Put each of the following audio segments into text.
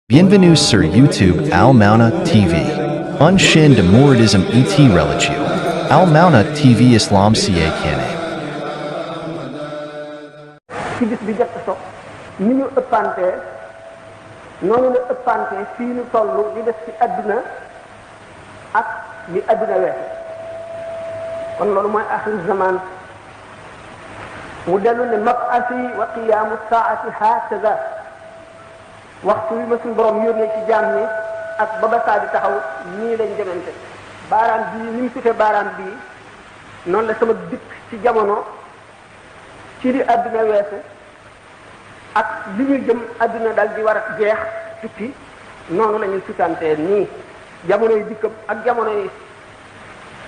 Bienvenue sur YouTube Al Mauna TV. Un chaîne de mouridisme et religieux. Al Mauna TV Islam CA Kane. ci bis bi jot so ni ñu ëppantee noonu la ëppantee fii ñu toll di def ci àdduna ak li àdduna weesu kon loolu mooy axiru zaman mu dellu ne mab'asi wa qiyaamu saa'ati hakaza waxtu wi ma suñu borom yónnee ci jaam ñi ak ba ba saa di taxaw nii lañ demante baaraam bii ni mu sutee baaraam bii noonu la sama dikk ci jamono ci li àdduna weesu ak li ñuy jëm àdduna dal di war a jeex tukki noonu la ñuy sutantee nii jamono yi dikkam ak jamono yi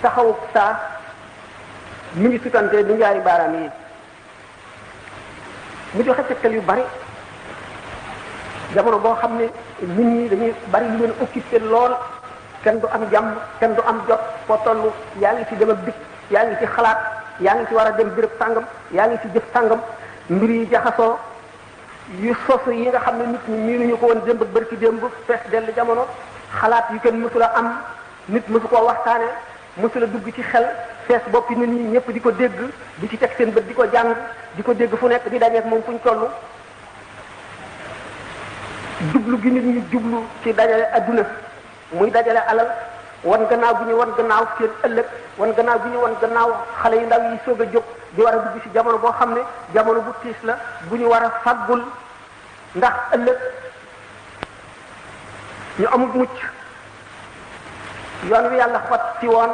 taxawu saa mu ngi sutantee du ñaari baaraam yi mu joxe tegtal yu bari jamono boo xam ne nit ñi dañuy bari lu leen occupé lool kenn du am jàmm kenn du am jot foo toll yaa ngi ci dem ak dikk yaa ngi ci xalaat yaa ngi ci war a dem béréb sàngam yaa ngi ci jëf sàngam mbir yi jaxasoo yu sosu yi nga xam ne nit ñi miinuñu ko woon démb ak bërki démb fees dell jamono xalaat yu kenn mësula am nit mësu koo waxtaane mësula dugg ci xel fees boppi nit ñi ñëpp di ko dégg di ci teg seen bët di ko jàng di ko dégg fu nekk di dajeek moom fu ñu toll jublu gi nit ñi jublu ci dajale adduna muy dajale alal wan gannaaw bu ñu wan gannaaw seen ëllëg wan gannaaw bu ñu wan gannaaw xale yu ndaw yi soog a jóg di war a dugg ci jamono boo xam ne jamono bu tiis la bu ñu war a faggul ndax ëllëg ñu amul mucc yoon wi yàlla xot ci woon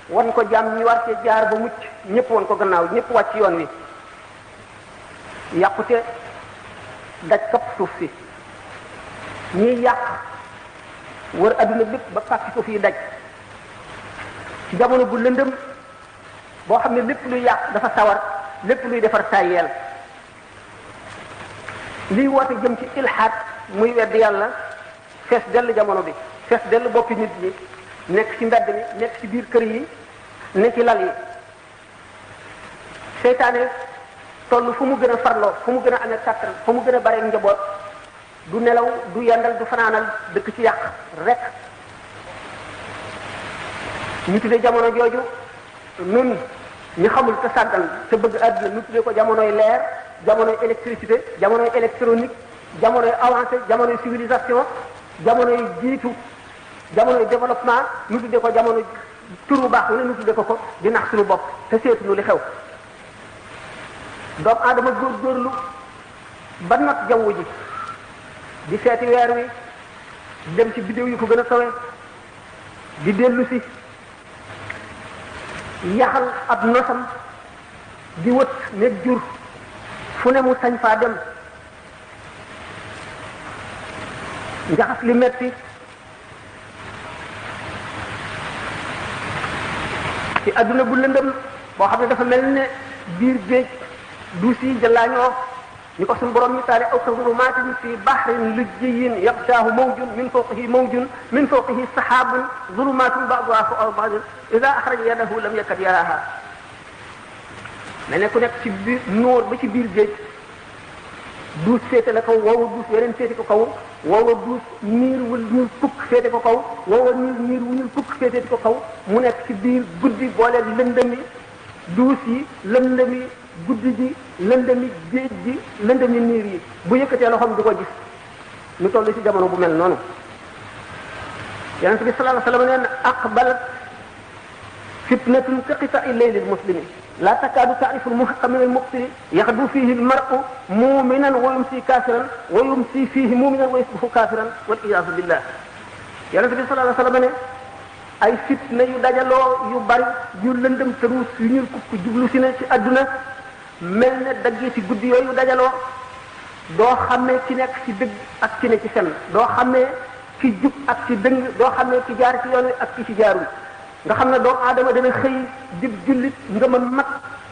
wan ko jàmm ñu war cee jaar ba mucc ñëpp wan ko gannaaw ñëpp wàcc yoon wi yàqute daj kapp suuf si ñiy yàq wër adduna bépp ba fàkki ko fii daj ci jamono bu lëndëm boo xam ne lépp luy yàq dafa sawar lépp luy defar tàyyeel liy woote jëm ci ilhaad muy wedd yàlla fees dell jamono bi fees dell boppi nit ñi nekk ci mbedd mi nekk ci biir kër yi nekk ci lal yi seytaane toll fu mu gën a farloo fu mu gën a amee kàttan fu mu gën a bare njaboot du nelaw du yendal du fanaanal dëkk ci yàq rek ñu tuddee jamono jooju nun ñi xamul te sàggan te bëgg àdduna ñu tuddee ko jamonoy leer jamonoy électricité jamonoy électronique jamonoy avancé jamonoy civilisation jamonoy jiitu jamonoy développement ñu tuddee ko jamono turu baax wu ne ñu tuddee ko di nax suñu bopp te seetuñu li xew doomu aadama góorgóorlu ba not jaww ji di seeti weer wi dem ci bidéew yu ko gën a sowe di dellu si yaxal ab nosam di wët nekk jur fu ne mu sañ faa dem njaxas li metti ci adduna bu lëndëm boo xam ne dafa mel ne biir géej duus yi jëllaañoo ñu ko suñu borom misaale aw ka zulumatin fi bahrin lujjiyyin yaghshaahu mawjun min fawqihi sahaabun zulumatun ba'duha fawqa ba'din idha akhraja yadahu lam yakad yaraha ne ku nekk ci biir nóor ba ci biir géej duus féete la kaw woowa duus weneen féete ko kaw woowa duus niir wu ñuul kukk féete ko kaw woowa niir wu ñuul kukk féete ko kaw mu nekk ci biir guddi booleeg lëndëmi duus yi lëndëmi guddi ji lëndëmi géej gi lëndëmi niir yi bu yëkkatee loxoom du ko gis ñu toll ci jamono bu mel noonu yonent bi sallallahu alayhi wa sallam nee na aqbalat fitnatun ka qita'i layli al-muslimi la takadu ta'rifu al-muhaqqa min al-mubtili yaghdu fihi al-mar'u mu'minan wa yumsi kafiran wa yumsi fihi mu'minan wa yusbihu kafiran wal iyadu billah yonent bi sallallahu alayhi wa sallam ne ay fitna yu dajaloo yu bari yu lëndëm tëruus yu ñuul kukk jublu si ne ci àdduna mel ne daggee ci guddi yooyu dajaloo doo xamee ci nekk ci dëgg ak ci ne ci fen doo xamee ci jub ak ci dëng doo xamee ci jaar ci yoon wi ak ci jaarul nga xam ne doomu aadama dana xëy dib jullit nga ma mat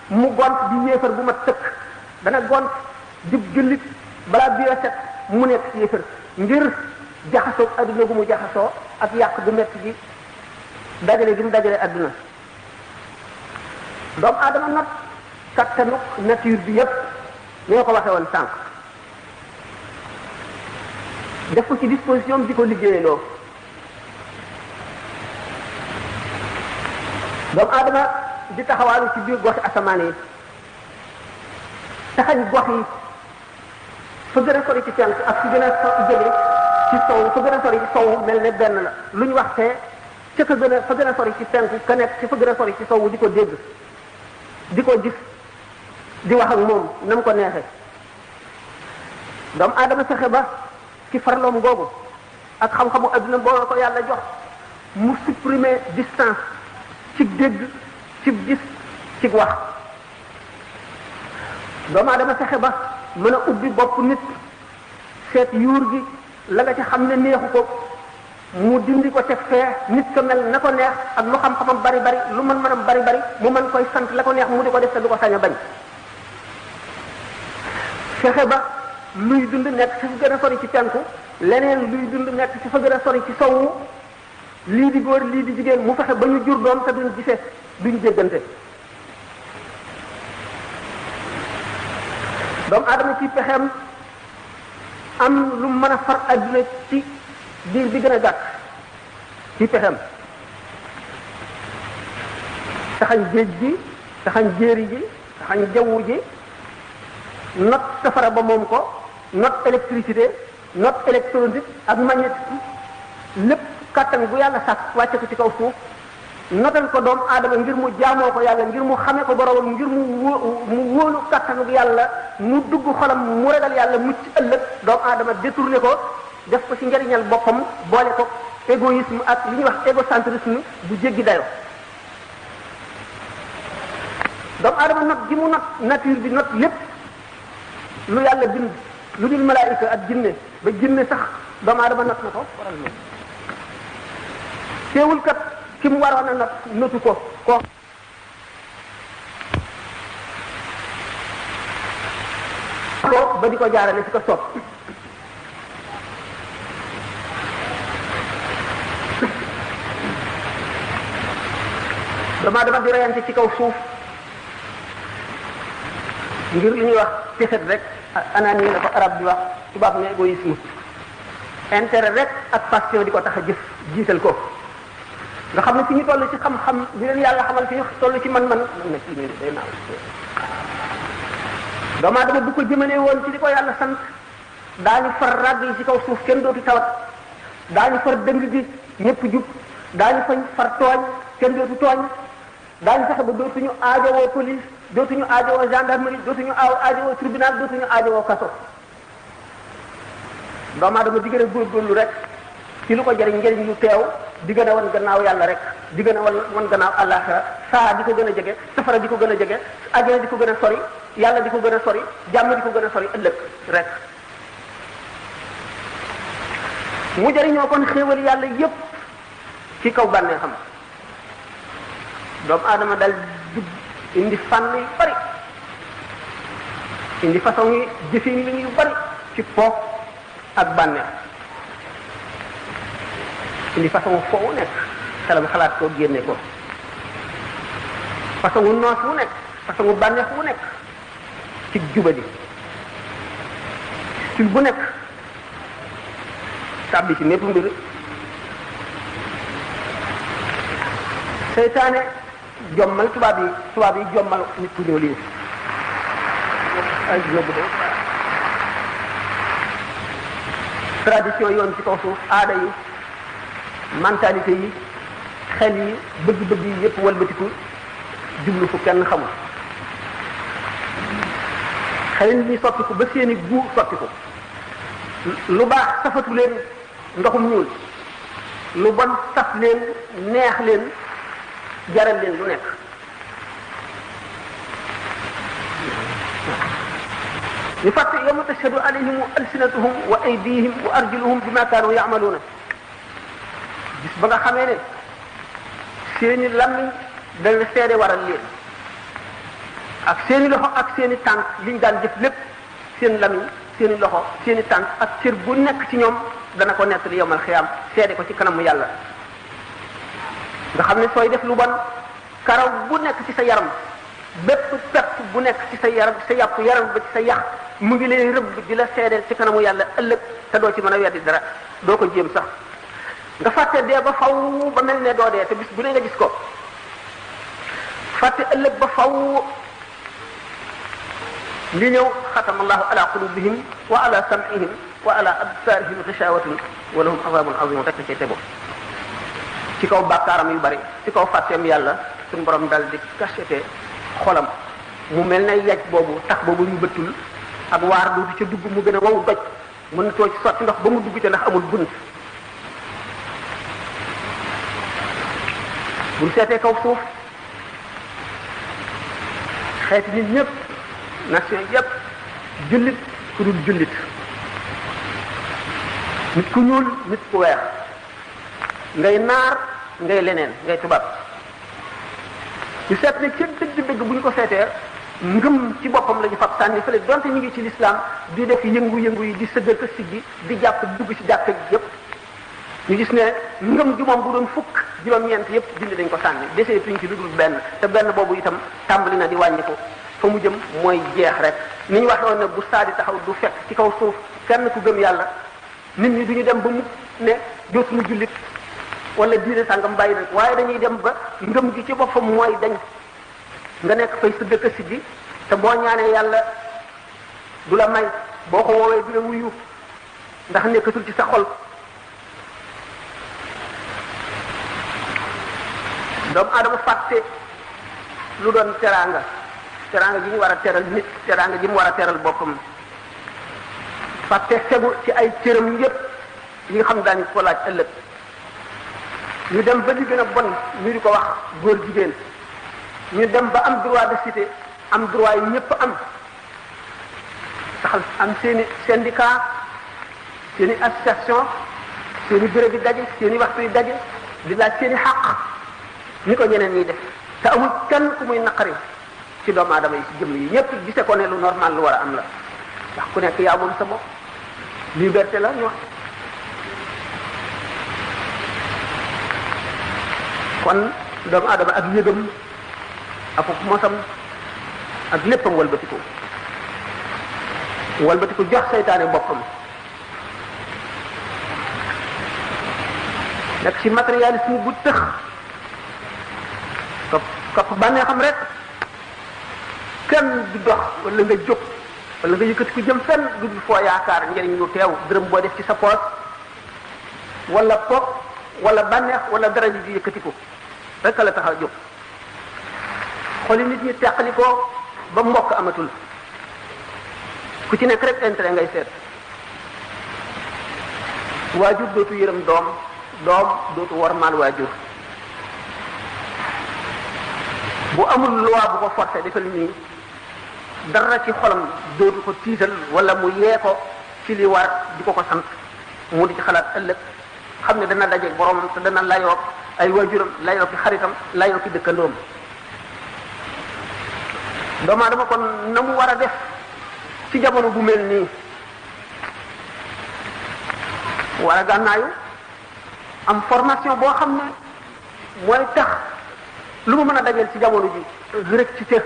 mu gont di yéefar bu mat sëkk dana gont dib jullit balaa biyo set mu nekk ci yéefar ngir jaxasoo adduna gu mu jaxasoo ak yàq gu metti gi dajale gi mu dajale adduna doomu aadama nag kattanu nature bi yépp ñoo ko waxe woon sànq def ko ci disposition di ko liggéeyaloo. doomu aadama di taxawaalu ci biir goxi asamaan yi taxañ gox yi fa gën a sori ci penk ak fi gën a jege ci sow fa gën a sori ci sow mel ne benn la lu ñu wax te ca ka gën a fa gën a sori ci penk ka nekk ci fa gën a sori ci sow di ko dégg di ko gis di wax ak moom na mu ko neexee doomu aadama fexe ba ci farloom googu ak xam-xamu adduna boo ko yàlla jox mu supprimer distance ci dégg ci gis ci wax doomu aadama fexe ba mën a ubbi bopp nit seet yuur gi la nga ci xam ne neexu ko mu dindi ko teg fee nit ko mel na ko neex ak lu xam-xamam bari bari lu mën-mënam bari bari mu mën koy sant la ko neex mu di ko def te du ko sañ a bañ fexe ba luy dund nekk ci fa gën a sori ci penku leneen luy dund nekk ci fa gën a sori ci sowu lii di góor lii di jigéen mu fexe ba ñu jur doom te duñ gisee duñ jéggante doomu aadama ci pexeem am lu mën a far adduna ci diir bi gën a gàtt ci pexeem taxañ géej gi taxañ jéeri ji taxañ jawwu ji not safara ba moom ko not électricité not électronique ak magnétisme lépp kàttan bu yàlla sàkk wàcce ko ci kaw suuf notal ko doomu aadama ngir mu jaamoo ko yàlla ngir mu xamee ko boromam ngir mu wóolu kàttanu yàlla mu dugg xolam mu ragal yàlla mucc ëllëg doomu aadama détourné ko def ko ci njariñal boppam boole ko égoïsme ak li ñuy wax égocentrisme bu jéggi dayo doomu aadama not gi mu not nature bi not lépp lu yàlla bind lu dul malaayika ak jinne ba jinne sax doomu aadama not na ko waral moom teewul kat ki mu waroon a not notu ko ko ba di ko jaarale ci ko soob doomu aadama di reyante ci kaw suuf ngir li ñuy wax texet rek anani la ko arab di wax tubaab ne égoïsme intérêt rek ak passion di ko tax a jëf jiital ko nga xam ne fi ñu toll ci xam-xam bi leen yàlla xamal fi ñu toll ci man-man na kii nii day naaw doomu aadama bu ko jëmalee woon ci li ko yàlla sant daañu far ràgg yi ci kaw suuf kenn dootu tawat daañu far dëng gi ñëpp jub daañu fañ far tooñ kenn dootu tooñ daañu fexe ba dootuñu aajowoo police dootuñu aajowoo gendarmerie dootuñu aajowoo tribunal dootuñu aajowoo kaso doomu aadama di gën a góorgóorlu rek ci lu ko jëriñ njëriñ lu teew di gën a wan gannaaw yàlla rek di gën a wan gannaaw àllaaxira saa di ko gën a jege safara di ko gën a jege àjjana di ko gën a sori yàlla di ko gën a sori jàmm di ko gën a sori ëllëg rek mu jëriñoo kon xéewal yàlla yépp ci kaw bànnee xam doomu aadama dal dugg indi fànn yu bari indi façon yi jëfin yu bari ci poof ak bànneex indi façon foo wu nekk xelam xalaat ko génne ko façon wu noos wu nekk façon wu bànneex wu nekk ci jubadi style bu nekk tàbbi ci mépp mbir seytaane jommal tubaab yi jommal nit ku ñuul yi ay yóbbu de tradition yoon ci kaw suuf aada yi mentalité yi xel yi bëgg-bëgg yi yépp walbatiku jublu fu kenn xamul xel ni soppiku ba seeni gu soppiku lu baax safatu leen ndoxum ñuul lu bon saf leen neex leen jaral leen lu nekk ñu fàtte yawma tashhadu alayhim alsinatuhum wa aydihim wa arjuluhum bima kaanu ya'maluna bis ba nga xamee ne seeni làmmiñ dana seede waral leen ak seeni loxo ak seeni tànk liñ daan jëf lépp seen làmmiñ seeni loxo seeni tànk ak cër bu nekk ci ñoom dana ko nettali yawmal xiyaam seede ko ci kanamu yàlla nga xam ne sooy def lu bon karaw bu nekk ci sa yaram bépp pepp bu nekk ci sa yaram sa yàpp yaram ba ci sa yax mu ngi lay rëbb di la seedeel ci kanamu yàlla ëllëg te doo ci mën a weddi dara doo ko jéem sax nga fàtte dee ba faw ba mel ne doo dee te bis bu ne nga gis ko fàtte ëllëg ba faw li ñëw xatama allahu ala qulubihim wa ala sam'ihim wa ala absarihim ghishawatun wa lahum azabun azim rek cay tegu ci kaw bàkkaaram yu bari ci kaw fàtteem yàlla suñu borom dal di cacheté xolam mu mel ne yaj boobu tax boobu ñu bëttul ak waar du ca dugg mu gën a wow doj mën na too ci sotti ndox ba mu dugg ca ndax amul bunt buñ seetee kaw suuf xeeti nit ñëpp nation yëpp jullit ku dul jullit nit ku ñuul nit ku weex ngay naar ngay leneen ngay tubaab ñu seet ne ci dëgg-dëgg bu ñu ko seetee ngëm ci boppam la ñu fab sànni fële donte ñu ngi ci lislaam di def yëngu-yëngu yi di sëggal ko siggi di jàpp dugg ci jàkka ji yëpp ñu gis ne ngëm gi moom bu doon fukk juróom-ñeent yëpp dindi dañ ko sànni desee tuñ ci lu dul benn te benn boobu itam tàmbali na di wàññi ko fa mu jëm mooy jeex rek ni ñu waxoon ne bu saa di taxaw du fekk ci kaw suuf kenn ku gëm yàlla nit ñi duñu dem ba mu ne dootuñu jullit wala diine sàngam bàyyi rek waaye dañuy dem ba ngëm gi ci boppam mooy dañ nga nekk fay sa dëkk si bi te boo ñaanee yàlla du la may boo ko woowee du la wuyu ndax nekkatul ci sa xol doomu aadama fàtte lu doon teraanga ji ñu war a teral nit teraanga ji mu war a teral boppam fàtte fegu ci ay cëram yépp yi nga xam daañu ko laaj ëllëg ñu dem ba li gën a bon ñu di ko wax góor jigéen ñu dem ba am droit de cité am droit yi ñëpp am taxal am seeni syndicat seeni association seeni bureau di daje seeni waxtu yi daje di laaj seeni xàq ni ko ñeneen ñi def te amul kenn ku muy naqari ci doomu aadama yi ci jëmm yi ñëpp gise ko ne lu normal lu war a am la ndax ku nekk yaa moom sa bopp liberté la ñu wax kon doomu aadama ak yëgam ak mosam ak léppam walbatiku jox seytaane boppam nekk ci matérialisme bu tëx topp bànnee xam rek kenn du dox wala nga jóg wala nga yëkkati ko jëm fenn du foo yaakaar njëriñ lu teew dërëm boo def ci sa poos wala pop wala bànneex wala dara ji yëkkati ko rek la tax a jóg xoli nit ñi teqali ko ba mbokk amatul ku ci nekk rek intérêt ngay seet waajur dootu yërëm doom dootu wormaal waajur bu amul loi bu ko forcé defal nii dara ci xolam dootu ko tiital wala mu yee ko ci li war di ko sant mu di ci xalaat ëllëg xam ne dana dajeeg boromam te dana layoo ay waajuram layoo ki xaritam layoo ki dëkkandoom doomu aadama kon na mu war a def ci jamono bu mel nii war a gànnaayu am formation boo xam ne mooy tax lu mu mën a dajeel ci jamono ji rek ci teef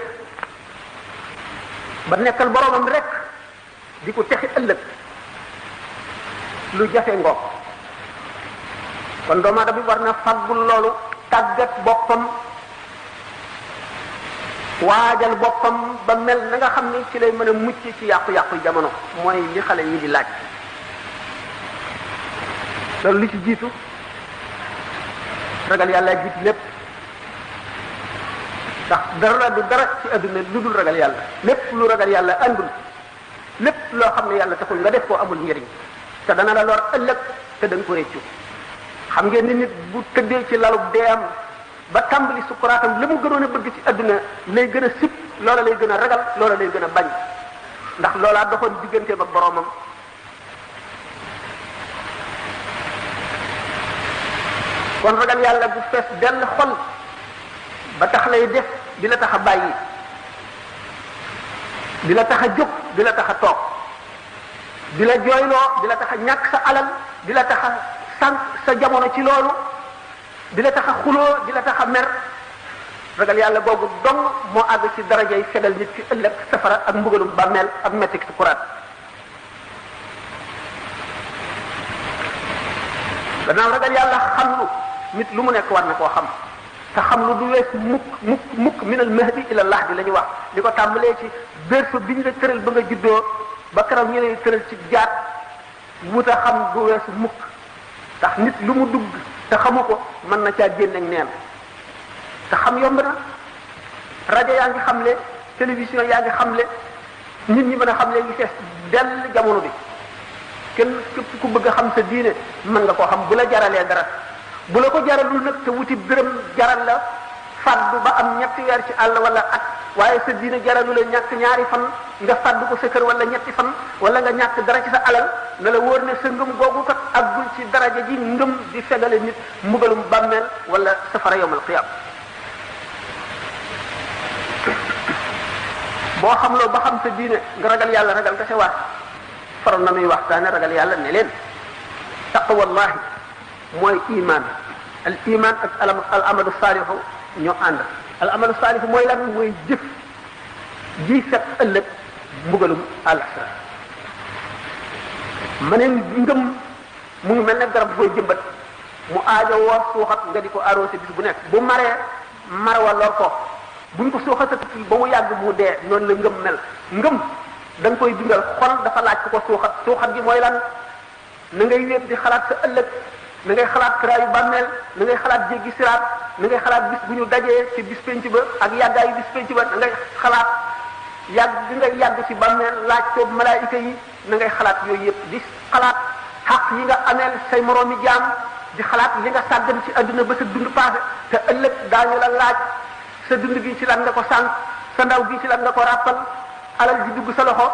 ba nekkal boromam rek di ko texi ëllëg lu jafe ngoog kon doomu aadama bi war na faggul loolu tàggat boppam waajal boppam ba mel na nga xam ne ci lay mën a mucc ci yàqu-yàqu jamono mooy li xale yi di laaj loolu li ci jiitu ragal yàlla jiitu lépp ndax dara du dara ci adduna lu dul ragal yàlla lépp lu ragal yàlla andul lépp loo xam ne yàlla taxul nga def koo amul njëriñ te dana la lor ëllëg te da nga ko réccu xam ngeen ni nit bu tëddee ci lalu deem ba tàmbali sukkuraatam la mu gënoon a bëgg ci adduna lay gën a sib loola lay gën a ragal loola lay gën a bañ ndax loolaa doxoon digganteem ak boromam kon ragal yàlla bu fees dell xol ba tax lay def di la tax a bàyyi di la tax a jóg di la tax a toog di la jooyloo di la tax a ñàkk sa alal di la tax a sànq sa jamono ci loolu di la tax a xuloo di la tax a mer ragal yàlla googu dong moo àgg ci daraja yi fegal nit ki ëllëg safara ak mbugalum bàmmeel ak metti ci kuraat. gannaaw ragal yàlla xam lu nit lu mu nekk war na koo xam te xam lu du wees mukk minal mahdi ila lahdi la ñu wax li ko tàmbalee ci berceau bi ñu la tëral ba nga juddoo ba keroog ñu lay tëral ci jaat wut a xam du weesu mukk tax nit lu mu dugg te xamu ko mën na caa génn ak neen te xam yomb na rajo yaa ngi xamle télévision yaa ngi xamle nit ñi mën a xamle ngi fees dell jamono bi kenn képp ku bëgg a xam sa diine mën nga koo xam bu la jaralee dara bu la ko jaralul nag te wuti dërëm jaral la faddu ba am ñetti weer ci àll wala at waaye sa diine jaralu la ñàkk ñaari fan nga faddu ko sa kër wala ñetti fan wala nga ñàkk dara ci sa alal na la wóor ne sa ngëm googu kat aggul ci daraja ji ngëm di fegale nit mbugalum bàmmeel wala safara yawmal qiyaam. boo xam loo ba xam sa diine nga ragal yàlla ragal ka sa waat faroon na muy waxtaane ragal yàlla ne leen taqwallahi mooy iman al iman ak al amalu saalihu ñoo ànd al amalu saalihu mooy lan mooy jëf ji fekk ëllëg mbugalum àllaxira ma ne ngëm mu ngi mel ne garab booy jëmbat mu aajo woo suuxat nga di ko arrosé bis bu nekk bu maree mar wa lor ko buñ ko suuxatati ba mu yàgg mu dee noonu la ngëm mel ngëm da nga koy dundal xol dafa laaj ko suuxat gi mooy lan na ngay wéet di xalaat sa ëllëg na ngay xalaat kiraayu bàmmeel na ngay xalaat jéggi siraat na ngay xalaat bis bu ñu dajee ci bis penc ba ak yàggaayu bis penc ba na ngay xalaat yàgg di ngay yàgg ci bàmmeel laaj ko malaayika yi na ngay xalaat yooyu yëpp di xalaat xaq yi nga ameel say moroomi jaam di xalaat li nga sàggan ci adduna ba sa dund passé te ëllëg daañu la laaj sa dund gi ci lan nga ko sànq sa ndaw gi ci lan nga ko ràppal alal ji dugg sa loxo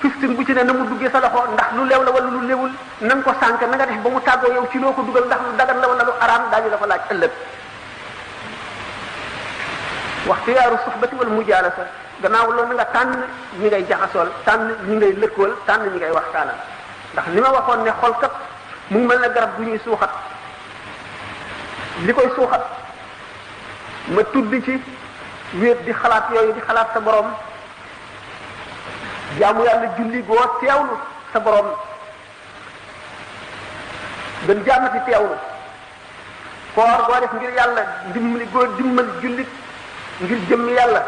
fistin bu ci ne na mu duggee sa loxo ndax lu leew la wala lu léwul na nga ko sànq na nga def ba mu tàggoo yow ci loo ko dugal ndax lu dagan la wala lu araam daañu la ko laaj ëllëg. waxtu yaaru soxbati wala mujaalasa gannaaw loolu na nga tànn ñi ngay jaxasool tànn ñi ngay lëkkool tànn ñi ngay waxtaanal ndax li ma waxoon ne xol kat mu ngi mel ne garab gu ñuy suuxat li koy suuxat ma tudd ci wéet di xalaat yooyu di xalaat sa borom jaamu yàlla julli goo teewlu sa borom gën jaamati teewlu koor goo def ngir yàlla dimbali goo dimbal jullit ngir jëmmi yàlla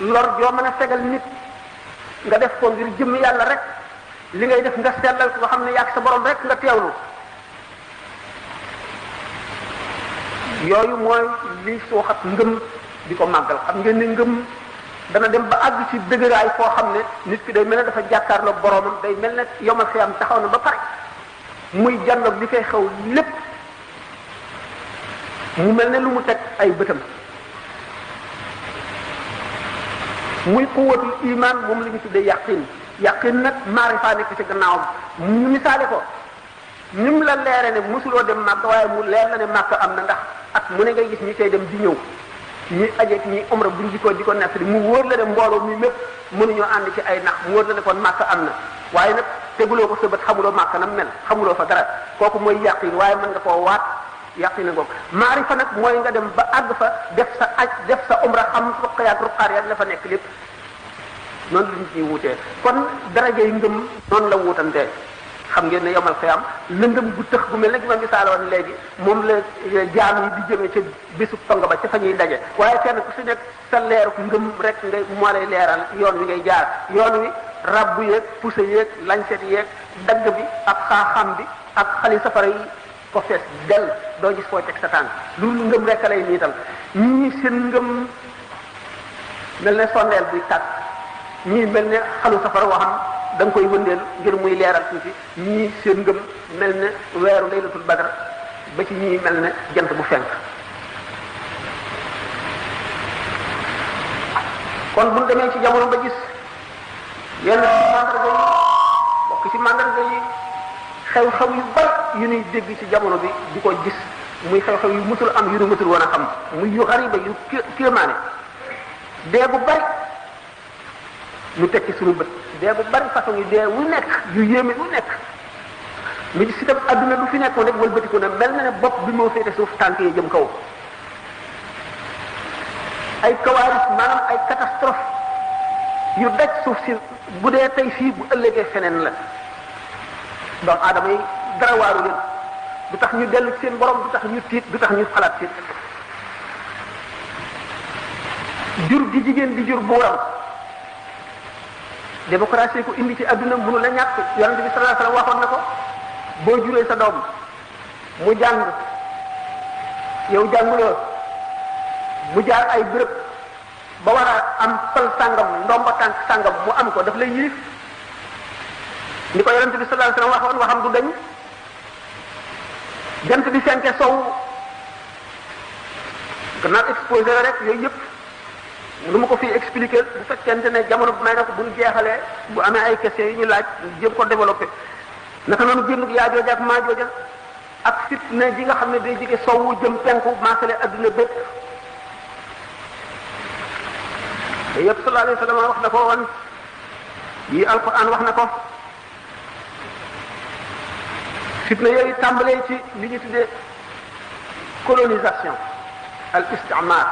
lor joo mën a fegal nit nga def ko ngir jëmmi yàlla rek li ngay def nga sellal ko nga xam ne yàgg sa borom rek nga teewlu yooyu mooy li suuxat ngëm di ko màggal xam ngeen ne ngëm dana dem ba àgg ci dëgëraay foo xam ne nit ki day mel ne dafa jàkkaarloo boromam day mel ne yomal xiyam taxaw na ba pare muy jànloog li koy xew lépp mu mel ne lu mu teg ay bëtam muy quwwatul iman moom la ñu tuddee yaqin nag maarifa nekk ci gannaawam ñu misaale ko ni mu la leere ne mosuloo dem màkk waaye mu leer la ne màkk am na ndax at mu ne ngay gis ñi cay dem di ñëw ñi ajeeg ñi umra buñ di ko nekk mu wóor la ne mbooloo mi mépp mënuñoo ànd ci ay nax mu wóor la ne kon màkk am na waaye nag teguloo ko sa bët xamuloo màkk na mel xamuloo fa dara kooku mooy yaqin waaye mën nga koo waat yaqin ngoog maarifa nag mooy nga dem ba àgg fa def sa aj def sa umra xam ruqayaat ruqaar ya la fa nekk lépp noonu la ñu ciy wutee kon darajay ngëm noonu la wutantee xam ngeen ne yomal xiyam lëndëm gu tëx gu mel ne gi ma misaal woon léegi moom la jaam yi di jëmee ca bésu tong ba ca fa ñuy daje waaye kenn ku si nekk sa leeru ngëm rek nga moo lay leeral yoon wi ngay jaar yoon wi rabbu yeeg pusa yeeg lañset yeeg dagg bi ak xaaxam bi ak xali safara yi ko fees del doo gis foo teg sa tànk loolu ngëm rek lay niital ñii seen ngëm mel ne sondeel buy tàkk ñii mel ne xalu safara waxam da nga koy wëndeel ngir muy leeral tuuti ñii seen ngëm mel ne weeru laylatul badr ba ci ñii mel ne jant bu fenk kon bu ñu demee ci jamono ba gis yenn mandarga yi bokk ci mandarga yi xew-xew yu bari yu ñuy dégg ci jamono bi di ko gis muy xew-xew yu musul am yu nu musul woon a xam muy yu xariba yu kéemaane dee bu bari ñu tekki suñu bët dee bu bari façon yi dee wu nekk yu yéeme wu nekk mi di si tam adduna du fi nekkoon rek wëlbatiku na mel na ne bopp bi moo féete suuf tànk yi jëm kaw ay kawaaris maanaam ay catastrophe yu daj suuf si bu dee tey fii bu ëllëgee feneen la doomu aadama yi dara waaru leen du tax ñu dellu seen borom du tax ñu tiit du tax ñu xalaat seen jur gi jigéen di jur buuram démocratie ko indi ci adduna mënu la ñàkk yonente bi sallallahu alayhi wasallam waxoon na ko boo juree sa doom mu jàng yow jànguloo mu jaar ay béréb ba war a am pal sàngam ndomba tànk sàngam mu am ko daf lay yilif ni ko yonente bi sallallahu alayhi wasallam waxoon waxam du dañ jant bi fenke sow gannaaw exposé la rek yooyu yëpp lu ma ko fi expliquer bu fekkente ne jamono bi may na ko bu ñu jeexalee bu amee ay questions yu ñu laaj jéem ko développé naka noonu génnug yaa jooja ak maa jooja ak fitna ji nga xam ne day jóge sowwu jëm penku maasale adduna bépp te yëpp sallallahu alayhi wa sallam wax na ko woon yi alquran wax na ko fitna yooyu tàmbalee ci li ñu tuddee colonisation al istimar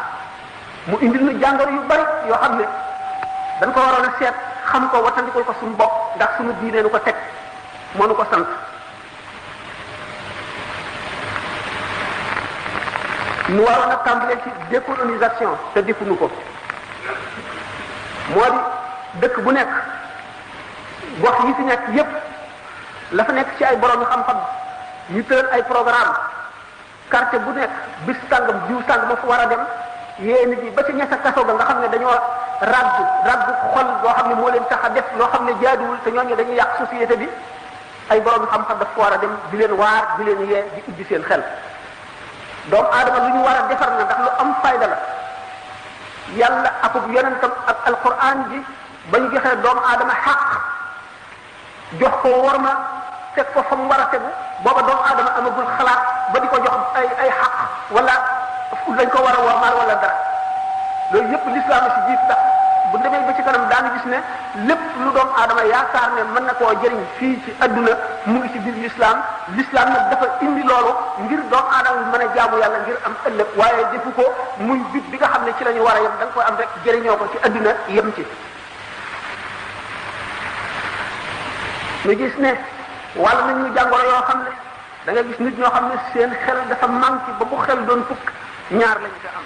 mu indil nu jàngoro yu bari yoo xam ne dañ ko waroon a seet xam ko watandikul ko suñu bopp ndax suñu diine nu ko teg moo nu ko sant nu waroon a tàmbalee ci décolonisation te defuñu ko moo di dëkk bu nekk gox yi fi nekk yépp la fa nekk ci ay borom xam-xam ñu tëral ay programme quartier bu nekk bis sàngam jiw sàngam ma fa war a dem yéen nit ñi ba ci ñetta kaso ga nga xam ne dañoo ragg xol boo xam ne moo leen tax a def loo xam ne jaaduwul te ñooñu dañuy yàq société bi ay borom xam-xam daf ko war a dem di leen waar di leen yee di ubbi seen xel doomu aadama lu ñu war a defar na ndax lu am fayda la yàlla akub yonentam ak alquran ji ba ñu joxee doomu aadama xaq jox ko worma teg ko fa mu war a tegu booba doomu aadama amagul xalaat ba di ko jox ay xaq wala dañ ko war a wormaal wala dara loolu yépp l'islam si jiit ndax bu demee ba ci kanam daanu gis ne lépp lu doomu aadama yaakaar ne mën na koo jëriñ fii ci adduna mu ngi ci biir l'islam nag dafa indi loolu ngir doomu aadama bi mën a jaamu yàlla ngir am ëllëg waaye defu ko muy bit bi nga xam ne ci la ñu war a yem da nga koy am rek jëriñoo ko ci adduna yem ci ñu gis ne wàll nañ ñu jàngoro yoo xam ne da nga gis nit ñoo xam ne seen xel dafa manqué ba bu xel doon fukk ñaar lañ ko am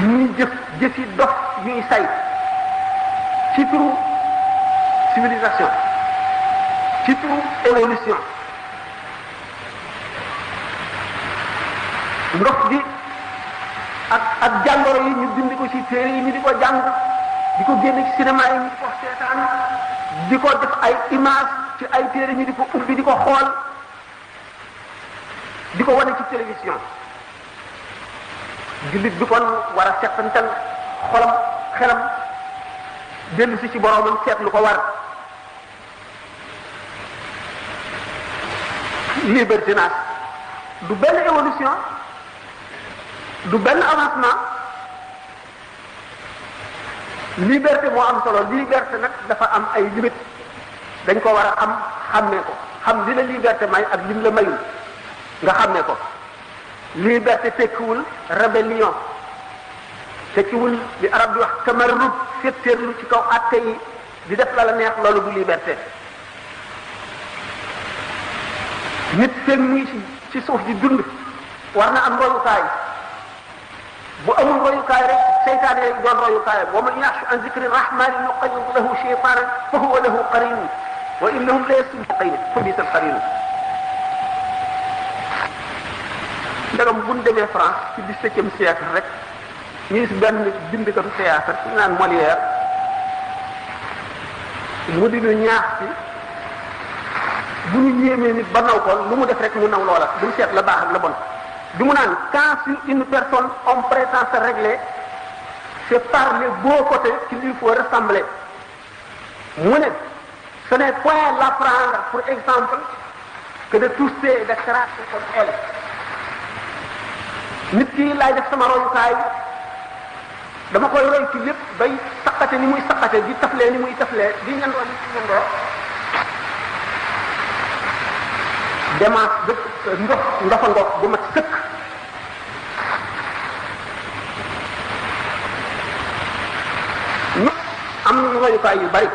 ñuy jëfi dof yuy say ci turu civilisation ci turu évolution ndox gi ak jàngoro yi ñu dindi ko ci téere yi ñu di ko jàng di ko génne ci cinéma yi ñu di ko seetaan di ko def ay image ci ay téere ñu di ko ubbi di ko xool di ko wane ci télévision jullit bi kon war a settantal xolam xelam dellu si ci boromam seet lu ko war libertinage du benn évolution du benn avancement liberté moo am solo liberté nag dafa am ay limites dañ ko war a xàmmee ko xam li la liberté may ak lim la mayul nga xàmmee ko liberté tekkiwul rébellion tekkiwul li arab di wax tamarrud féttéerlu ci kaw atte yi di def la neex loolu du liberté nit feeg muy ci suuf di dund war na am royukaay bu amul royukaay rek seytaane yi doon royukaay wa man yaxshu an zikri rahmani nuqayyid lahu shaytanan fa huwa lahu qarin wa innahum la yasbiqun fa bisa qarin ndagam bu ñu demee France ci 17e siècle rek ñu gis benn bindkatu théâtre ñu naan Molière mu di ñu ñaax ci bu ñu yéemee nit ba naw ko lu mu def rek mu naw loola duñ seet la baax ak la bon bi mu naan quand sur une personne on prétend se régler c'est par les beaux côtés qu'il lui faut ressembler mu ne ce n'est point l'apprendre pour exemple que de tousser et de cracher comme elle nit ki laay def sama royukaay dama koy roy ci lépp bay saqate ni muy saqate di taflee ni muy taflee di ñandoo ni muy ñandoo démence de ndofa ndox bu mat sëkk am nañu royukaay yu bari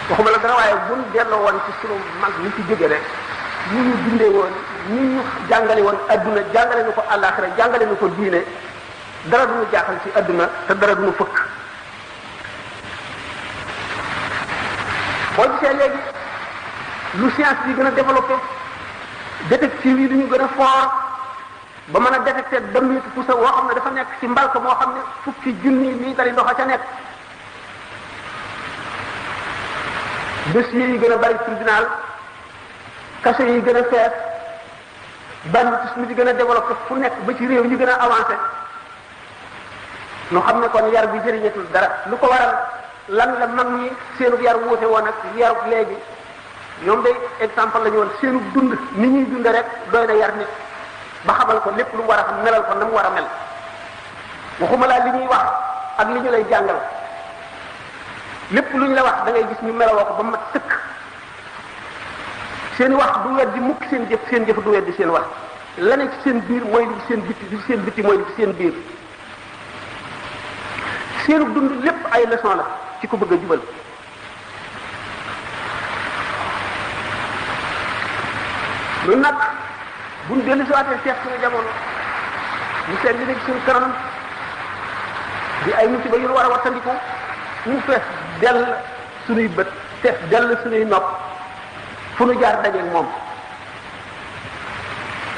waxuma la dara waaye buñ delloo woon ci sunu mag ñi ci jóge rek ñu ñu bindee woon ñu ñu jàngale woon adduna jàngale ñu ko àllaaxira jàngale ñu ko diine dara duñu jaaxal ci adduna te dara duñu fëkk boo gisee léegi lu science bi gën a développé détective yi duñu gën a fort ba mën a détecté dammitu pousa woo xam ne dafa nekk ci mbalka moo xam ne fukki junni liitari ndox a ca nekk dossiers yi gën a bari tribunal cachet yi gën a fees banditisme yi gën a développé fu nekk ba ci réew ñu gën a avancé nu xam ne kon yar bi jëriñatul dara lu ko waral lan la mag ñi seenu yar wuute woon ak yarub léegi ñoom day exemple la ñu woon seenu dund ni ñuy dund rek doy na yar nit ba xamal ko lépp lu mu war a xam melal ko na mu war a mel waxuma laa li ñuy wax ak li ñu lay jàngal lépp lu ñu la wax da ngay gis ñu melawoo ko ba mat sëkk seen i wax du weddi mukk seen jëf du weddi seen wax la ne ci seen biir mooy li ci seen bitti li ci seen bitti mooy li ci seen biir seenu dund lépp ay leçon la ci ko bëgg a jubal lu nag buñ dellu si waatee seet suñu jamono ñu seet li nekk suñu kanam di ay musiba yu war a wattandiku mu fees dell suñuy bët fees dell suñuy nopp fu nu jaar dajeeg moom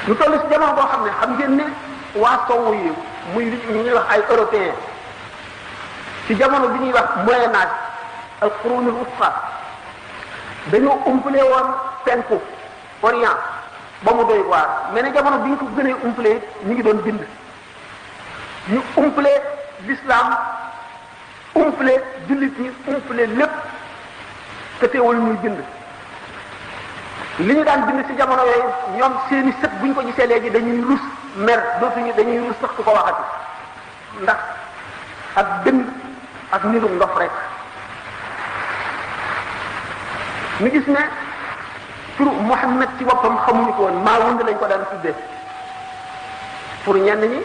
ñu toll si jamono boo xam ne xam ngeen ne waa sowwu yi muy li ñuy wax ay européen ci jamono bi ñuy wax moyen âge al qurunul wusqa dañoo umpale woon penku orient ba mu doy waar mais ne jamono bi ñu ko gënee umpale ñu ngi doon bind ñu umpale l'islam umpale jullit ñi umpale lépp te teewul ñuy bind li ñu daan bind ci jamono yooyu ñoom seeni sët bu ñu ko gisee léegi dañuy rus mer dootuñu dañuy rus sax ku ko waxati ndax ak bind ak nilum ndox rek ñu gis ne turu Muhammad ci boppam xamuñu ko woon Maawund lañ ko daan tuddee pour ñenn ñi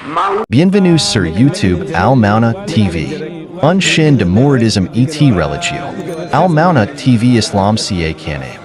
Maawund. Bienvenue sur YouTube Al Mauna TV. Un chaîne de mouridisme et religion. Al Mauna TV Islam ca Kane.